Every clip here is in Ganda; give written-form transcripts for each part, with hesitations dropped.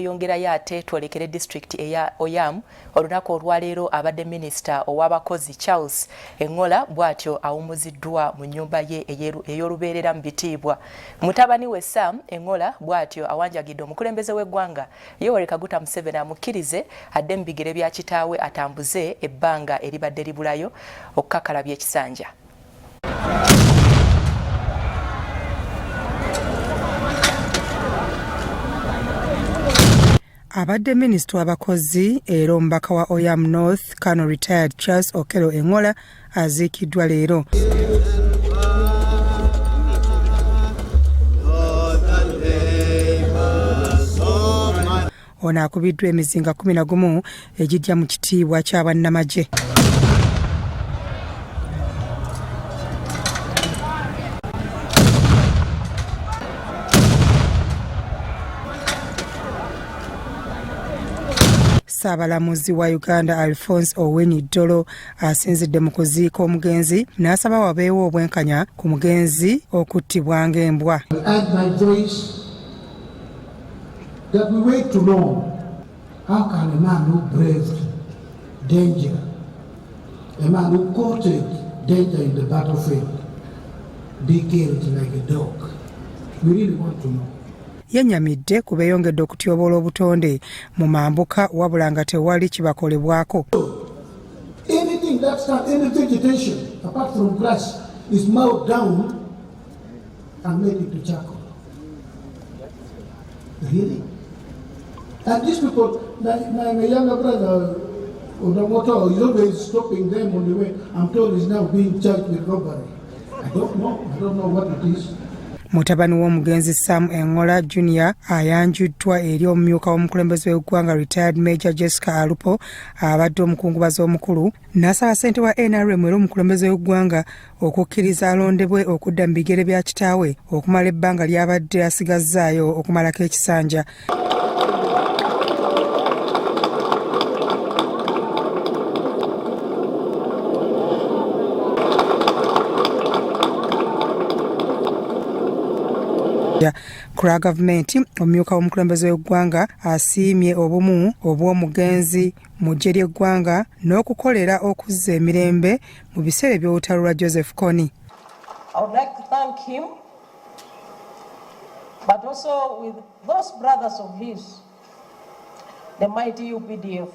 Yongerayo ate twolekere district eya Oyam olunaku olwaleero abadde minisita ow'abakozi Charles Engola bw'atyo awumuziddwa mu nnyumba ye ey'olubeerera mu bitiibwa. Mutabani we Sam Engola bw'atyo awanjagidde omukulembeze w'eggwanga Yoweri Kaguta Museveni amukkirize adde mu bigere bya kitaawe atambuze ebbanga eribadde libulayo okukakalabya ekisanja. Abadde minisita w'abakozi era omubaka wa Oyam North Colonel Retired Charles Okello Engola aziikiddwa leero. Ono akubiddwa emizinga 11 egijja mu kitiibwa kya bannamagye. Ssabalamuzi wa Uganda Alphonse Oweny-Dollo asinzidde mu kuziika omugenzi n'asaba wabeewo obwennkanya ku mugenzi okuttibwa ng'embwa. That we wait to know how can a man who braved danger, a man who courted danger in the battlefield, be killed like a dog. We really want to know. Yennyamidde ku beeyongedde okutyoboola obutonde mu mambuka wabula nga tewali kibakolebwako. Anything that's not any vegetation apart from grass is mowed down and made into charcoal. Really? And these people, my younger brother, Odamoto, is always stopping them on the way. I'm told he's now being charged with robbery. I don't know what it is. Mutabani w'omugenzi Sam Engola Jr. ayanjuddwa eri omumyuka w'omukulembeze w'eggwanga Retired Major Jessica Alupo abadde omukungubazi omukulu n'asaba ssente wa NRM era omukulembeze w'eggwanga okukkiriza alondebwe okudda mu bigere bya kitaawe okumala ebbanga ly'abadde asigazzaayo okumalako ekisanja. Kura gavumenti omumyuka w'omukulembeze w'eggwanga asiimye obumu obw'omugenzi mu ggye ly'eggwanga n'okukolera okuzza emirembe mu biseera by'olutalo lwa Joseph Kony. I would like to thank him, but also with those brothers of his, the mighty UPDF,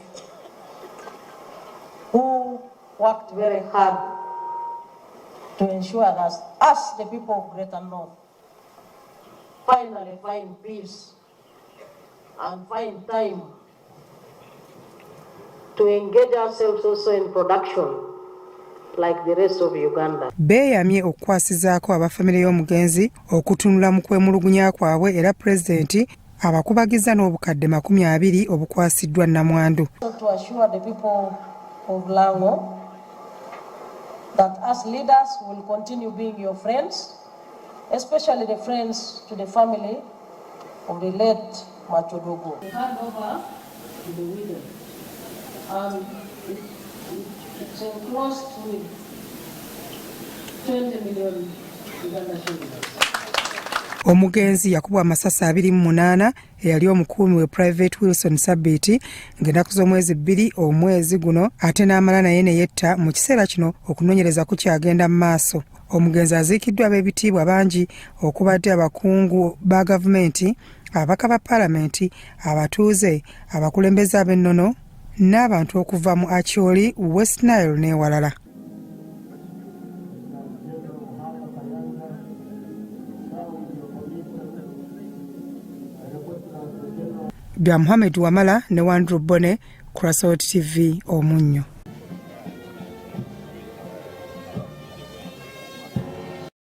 who worked very hard to ensure that us, the people of Greater North, finally find peace and find time to engage ourselves also in production like the rest of Uganda. Beeyamye okukwasizaako abafamire y'omugenzi okutunula mu kwemulugunya kwabwe era pulezidenti abakubagiza n'obukadde 20 obukwasiddwa nnamwandu. To assure the people of Lango that as leaders will continue being your friends, especially the friends to the family of the late Machodogo. We hand over to the widow, and it's enclosed with 20 million Uganda shillings. Omugenzi yakubwa amasasi 28 eyali omukuumi we Private Wilson Sabiti ng'ennaku z'omwezi 2 omwezi guno ate n'amala naye ne yetta mu kiseera kino okunoonyereza ku kyagenda mu maaso. Omugenzi aziikiddwa ab'ebitiibwa bangi okubadde abakungu ba gavumenti, ababaka ba paalamenti, abatuuze, abakulembeze ab'ennono n'abantu okuva mu Acholi, West Nile n'ewalala. Bya Muhammad Wamala ne Wandru Bone, Crossroad TV Omunnyo.